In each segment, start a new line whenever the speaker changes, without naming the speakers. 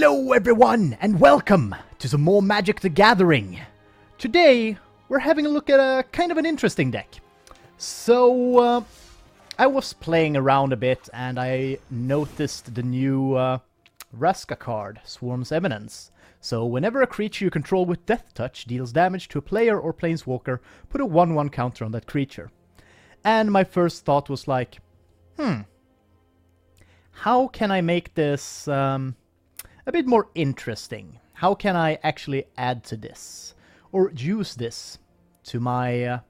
Hello everyone, and welcome to some more Magic the Gathering. Today, we're having a look at a kind of an interesting deck. So, I was playing around a bit, and I noticed the new Vraska card, Swarm's Eminence. So, whenever a creature you control with Deathtouch deals damage to a player or planeswalker, put a 1/1 counter on that creature. And my first thought was like, how can I make this a bit more interesting? How can I actually add to this or use this to my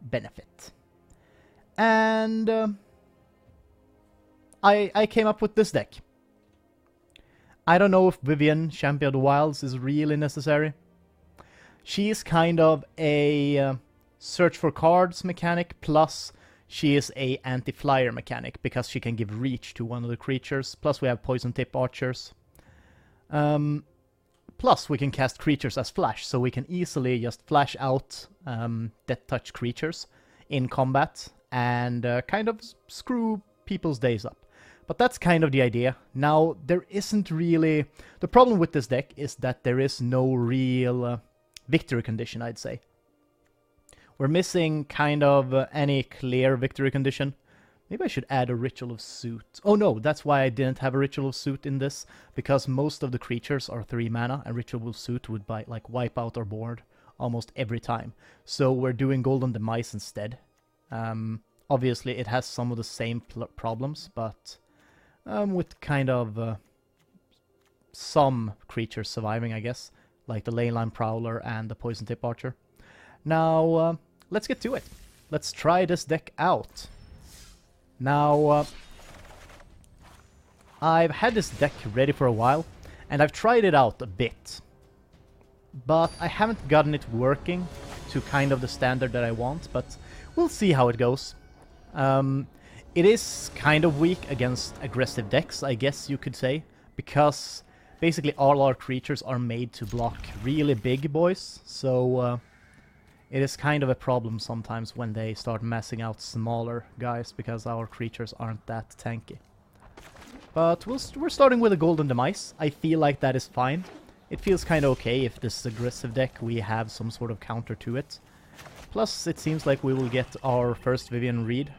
benefit? And I came up with this deck. I don't know if Vivien, Champion of the Wilds, is really necessary. She is kind of a search for cards mechanic, plus she is a anti-flyer mechanic, because she can give reach to one of the creatures, plus we have poison tip archers. Plus we can cast creatures as flash, so we can easily just flash out Deathtouch creatures in combat, and kind of screw people's days up. But that's kind of the idea. Now, there isn't really... The problem with this deck is that there is no real victory condition, I'd say. We're missing kind of any clear victory condition. Maybe I should add a Ritual of Suit. Oh no, that's why I didn't have a Ritual of Suit in this, because most of the creatures are 3 mana, and Ritual of Suit would wipe out our board almost every time. So we're doing Golden Demise instead. Obviously it has some of the same problems, but with kind of some creatures surviving, I guess, like the Leyline Prowler and the Poison Tip Archer. Now, let's get to it. Let's try this deck out. Now, I've had this deck ready for a while, and I've tried it out a bit. But I haven't gotten it working to kind of the standard that I want, but we'll see how it goes. It is kind of weak against aggressive decks, I guess you could say, because basically all our creatures are made to block really big boys, so... it is kind of a problem sometimes when they start massing out smaller guys, because our creatures aren't that tanky. But we're starting with a Golden Demise. I feel like that is fine. It feels kind of okay if this aggressive deck we have some sort of counter to it. Plus, it seems like we will get our first Vivien Reid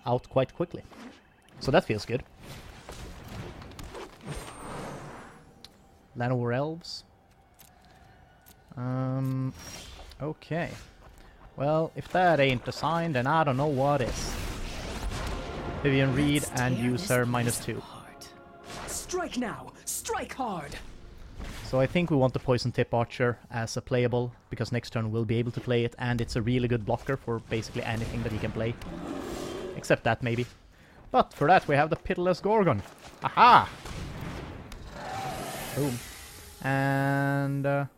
out quite quickly. So that feels good. Llanowar Elves. Okay. Well, if that ain't the sign, then I don't know what is. Vivien Reid and use her -2.
Strike now! Strike hard!
So I think we want the Poison Tip Archer as a playable, because next turn we'll be able to play it, and it's a really good blocker for basically anything that he can play. Except that, maybe. But for that we have the Pitiless Gorgon. Aha! Boom. And...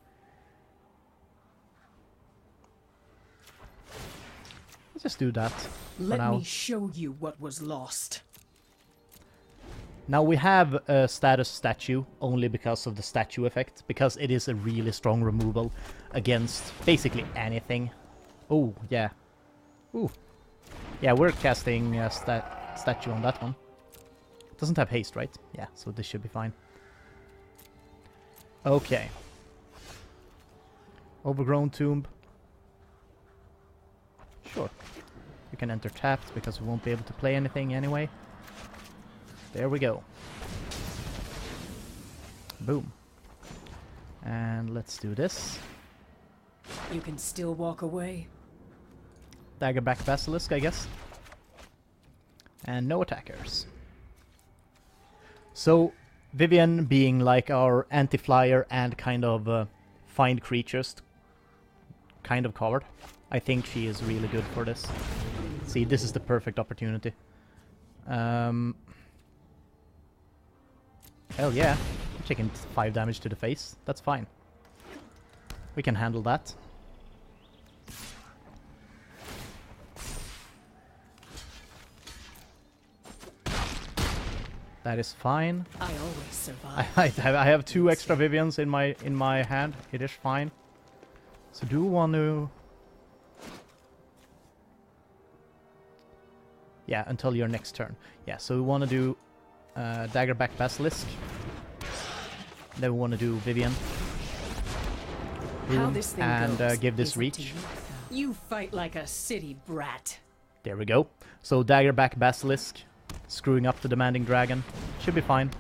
just do that for now.
Let me show you what was lost.
Now we have a status statue only because of the statue effect, because it is a really strong removal against basically anything. Oh, yeah. Ooh. Yeah, we're casting a statue on that one. It doesn't have haste, right? Yeah, so this should be fine. Okay. Overgrown Tomb. Sure. We can enter tapped, because we won't be able to play anything anyway. There we go. Boom. And let's do this.
You can still walk away.
Daggerback Basilisk, I guess. And no attackers. So, Vivien being like our anti-flyer and kind of find creatures kind of card. I think she is really good for this. See, this is the perfect opportunity. Hell yeah. I'm taking 5 damage to the face. That's fine. We can handle that. That is fine.
I always survive.
I have 2 extra Viviens in my hand. It is fine. So do want to Yeah, until your next turn. Yeah, so we want to do Daggerback Basilisk. Then we want to do Vivian.
How
Boom,
this thing
and
goes
give this
is up to
reach.
You fight like a city brat.
There we go. So Daggerback Basilisk, screwing up the Demanding Dragon. Should be fine.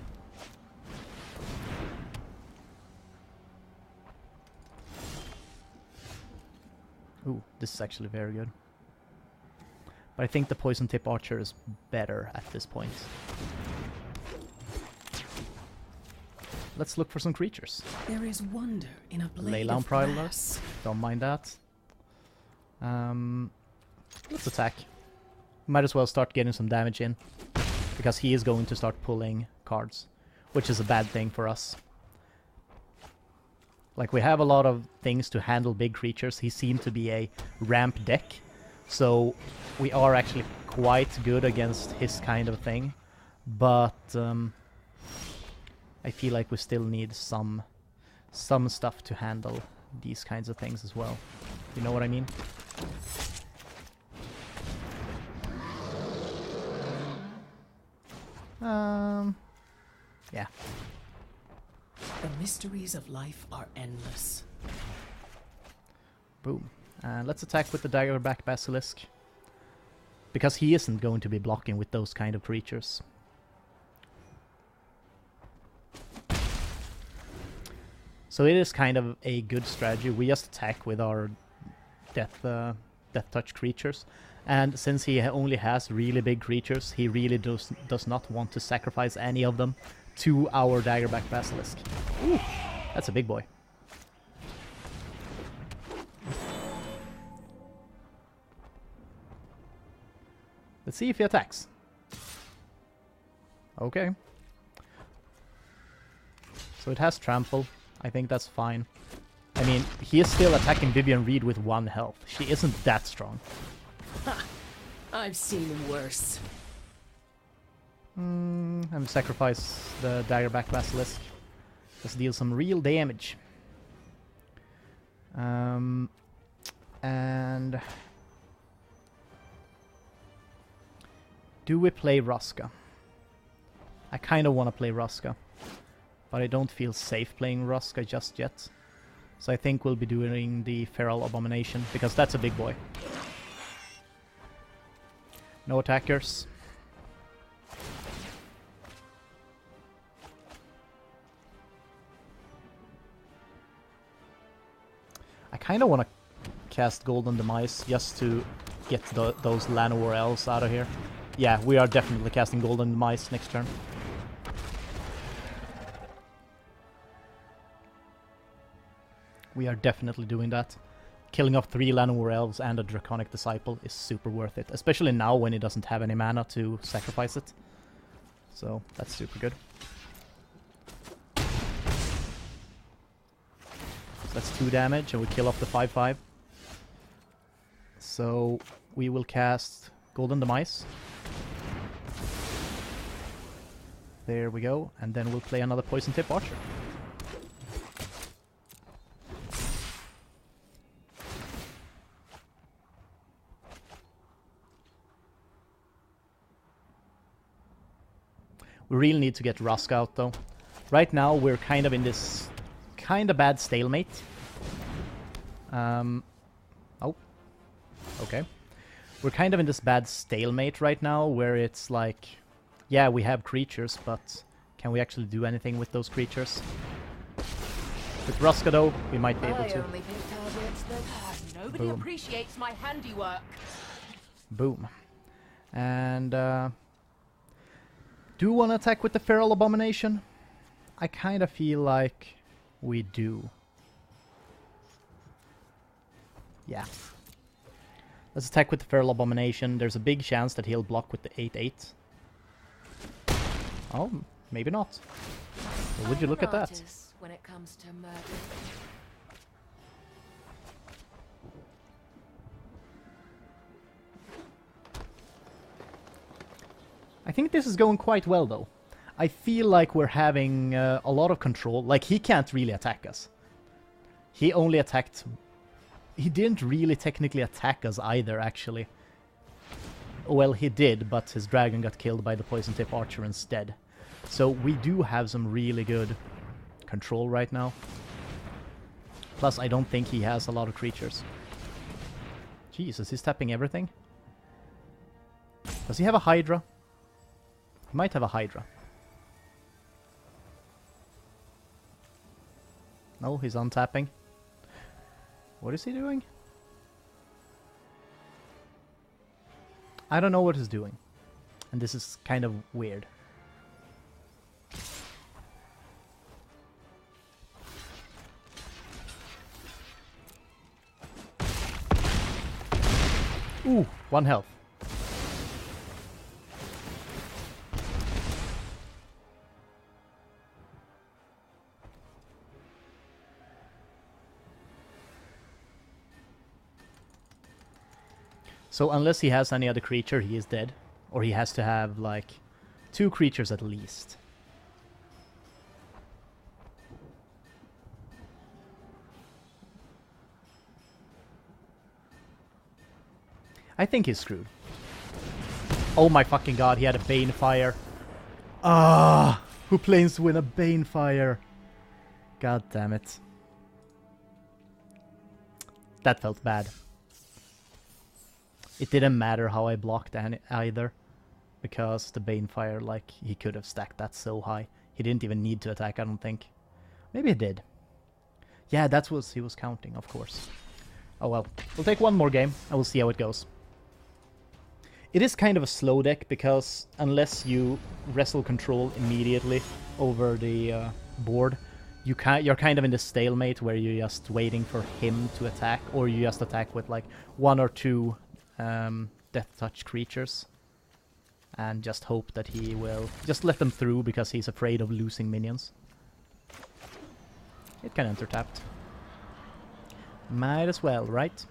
Ooh, this is actually very good. But I think the Poison Tip Archer is better at this point. Let's look for some creatures.
There is wonder in a blade
Leyland
of
Prowler.
grass.
Don't mind that. Let's attack. Might as well start getting some damage in. Because he is going to start pulling cards. Which is a bad thing for us. Like, we have a lot of things to handle big creatures. He seemed to be a ramp deck. So, we are actually quite good against his kind of thing. But, I feel like we still need some stuff to handle these kinds of things as well. You know what I mean? Yeah.
The mysteries of life are endless.
Boom. Let's attack with the Daggerback Basilisk. Because he isn't going to be blocking with those kind of creatures. So it is kind of a good strategy. We just attack with our Deathtouch creatures. And since he only has really big creatures, he really does not want to sacrifice any of them to our Daggerback Basilisk. Ooh, that's a big boy. Let's see if he attacks. Okay. So it has trample. I think that's fine. I mean, he is still attacking Vivian Reed with 1 health. She isn't that strong.
Ha! I've seen worse.
And sacrifice the Daggerback Basilisk. Let's deal some real damage. And do we play Vraska? I kind of want to play Vraska, but I don't feel safe playing Vraska just yet. So I think we'll be doing the Feral Abomination, because that's a big boy. No attackers. I kind of want to cast Golden Demise just to get those Llanowar Elves out of here. Yeah, we are definitely casting Golden Demise next turn. We are definitely doing that. Killing off 3 Llanowar Elves and a Draconic Disciple is super worth it. Especially now when he doesn't have any mana to sacrifice it. So, that's super good. So that's 2 damage and we kill off the 5/5. So, we will cast Golden Demise. There we go. And then we'll play another Poison Tip Archer. We really need to get Rusk out, though. Right now, we're kind of in this kind of bad stalemate. Oh. Okay. We're kind of in this bad stalemate right now, where it's like, yeah, we have creatures, but can we actually do anything with those creatures? With Vraska, though, we might be able to.
Only pick targets that nobody
Boom.
appreciates my handiwork.
Boom. And, do we want to attack with the Feral Abomination? I kind of feel like we do. Yeah. Let's attack with the Feral Abomination. There's a big chance that he'll block with the 8/8. Oh, maybe not. Well, would you look at that?
When it comes to murder.
I think this is going quite well, though. I feel like we're having a lot of control. Like, he can't really attack us. He only attacked... He didn't really technically attack us either, actually. Well, he did, but his dragon got killed by the poison tip archer instead. So we do have some really good control right now. Plus, I don't think he has a lot of creatures. Jesus, he's tapping everything? Does he have a Hydra? He might have a Hydra. No, he's untapping. What is he doing? I don't know what he's doing. And this is kind of weird. Ooh, 1 health. So unless he has any other creature, he is dead. Or he has to have, like, 2 creatures at least. I think he's screwed. Oh my fucking god, he had a Banefire. Ah, who plans to win a Banefire? God damn it. That felt bad. It didn't matter how I blocked either, because the Banefire, like, he could have stacked that so high. He didn't even need to attack, I don't think. Maybe he did. Yeah, that's what he was counting, of course. Oh well. We'll take one more game, and we'll see how it goes. It is kind of a slow deck, because unless you wrestle control immediately over the board, you're kind of in the stalemate where you're just waiting for him to attack, or you just attack with like 1 or 2 Deathtouch creatures, and just hope that he will just let them through because he's afraid of losing minions. It can enter tapped. Might as well, right?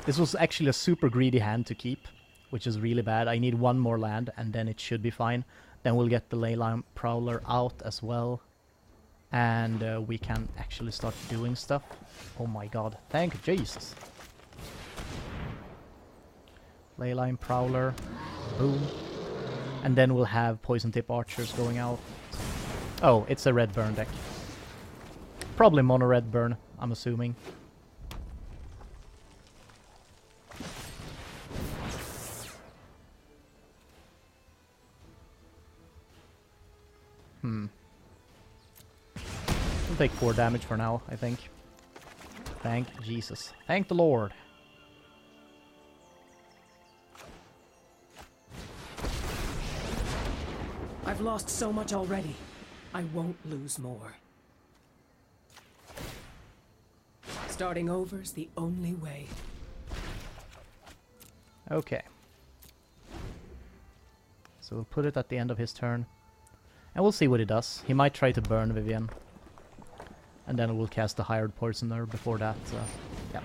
This was actually a super greedy hand to keep, which is really bad. I need 1 more land, and then it should be fine. Then we'll get the Leyline Prowler out as well. And we can actually start doing stuff. Oh my god, thank Jesus. Leyline Prowler, boom. And then we'll have Poison Tip Archers going out. Oh, it's a red burn deck. Probably mono red burn, I'm assuming. We'll take 4 damage for now, I think. Thank Jesus. Thank the Lord.
I've lost so much already. I won't lose more. Starting over's the only way.
Okay. So we'll put it at the end of his turn. And we'll see what he does. He might try to burn Vivian. And then we'll cast the Hired Poisoner before that. Yeah.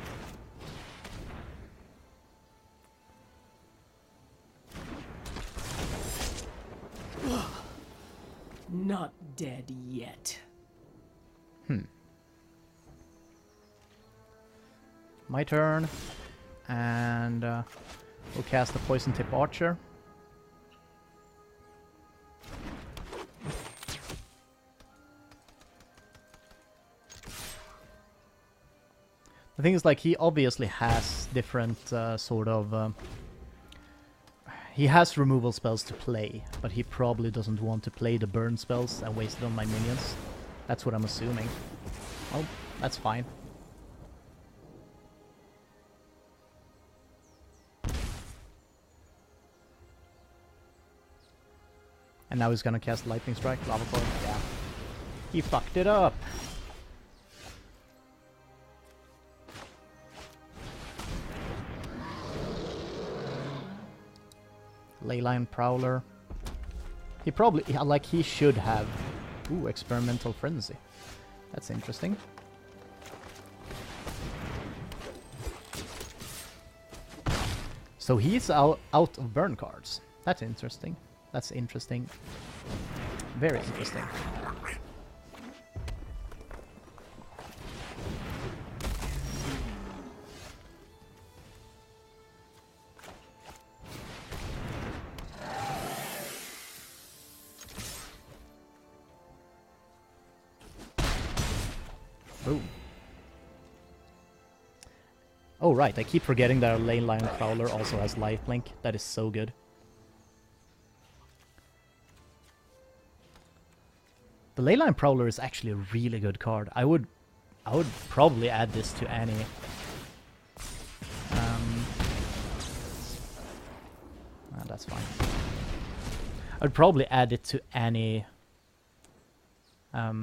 Not dead yet.
My turn. And we'll cast the Poison Tip Archer. The thing is, like, he obviously has different sort of... he has removal spells to play, but he probably doesn't want to play the burn spells and waste it on my minions. That's what I'm assuming. Oh, that's fine. And now he's gonna cast Lightning Strike, Lava Coil. Yeah. He fucked it up! Leyline Prowler. He probably, like, he should have... Ooh, Experimental Frenzy. That's interesting. So he's out of burn cards. That's interesting. That's interesting. Very interesting. Boom. Oh right, I keep forgetting that our Leyline Prowler also has lifelink. That is so good. The Leyline Prowler is actually a really good card. I would probably add this to any that's fine. I'd probably add it to any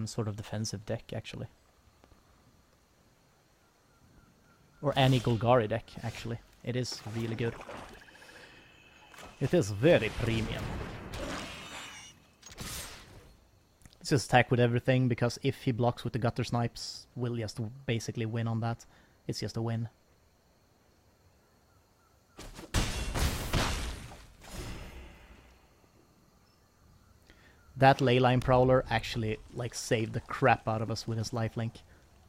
sort of defensive deck actually. Or any Golgari deck, actually. It is really good. It is very premium. Let's just attack with everything, because if he blocks with the Gutter Snipes, we'll just basically win on that. It's just a win. That Leyline Prowler actually, like, saved the crap out of us with his lifelink.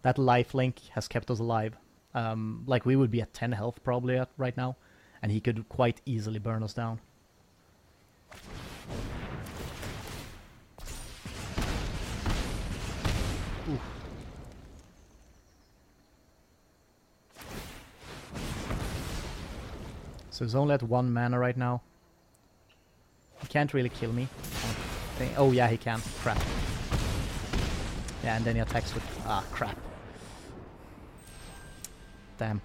That lifelink has kept us alive. Like, we would be at 10 health probably right now, and he could quite easily burn us down. Oof. So he's only at 1 mana right now. He can't really kill me. Oh yeah, he can. Crap. Yeah, and then he attacks with... Ah, crap. Damn.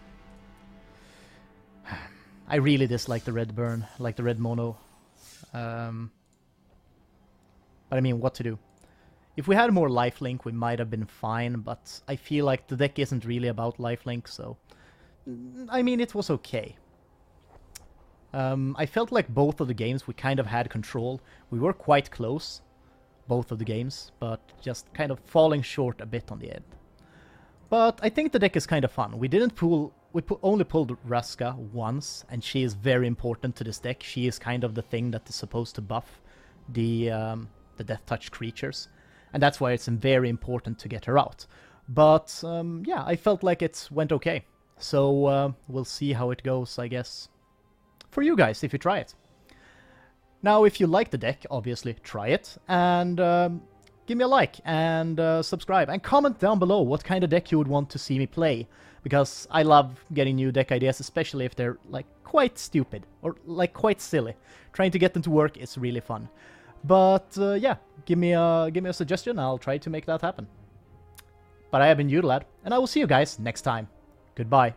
I really dislike the red burn, like the red mono. But I mean, what to do? If we had more lifelink, we might have been fine, but I feel like the deck isn't really about lifelink, so... I mean, it was okay. I felt like both of the games we kind of had control. We were quite close, both of the games, but just kind of falling short a bit on the end. But I think the deck is kind of fun. We didn't pull... We only pulled Vraska once, and she is very important to this deck. She is kind of the thing that is supposed to buff the Deathtouch creatures, and that's why it's very important to get her out. But yeah, I felt like it went okay. So we'll see how it goes, I guess, for you guys if you try it. Now, if you like the deck, obviously try it, and give me a like and subscribe, and comment down below what kind of deck you would want to see me play, because I love getting new deck ideas, especially if they're like quite stupid or like quite silly. Trying to get them to work is really fun. But yeah, give me a suggestion. I'll try to make that happen. But I have been Udalad, and I will see you guys next time. Goodbye.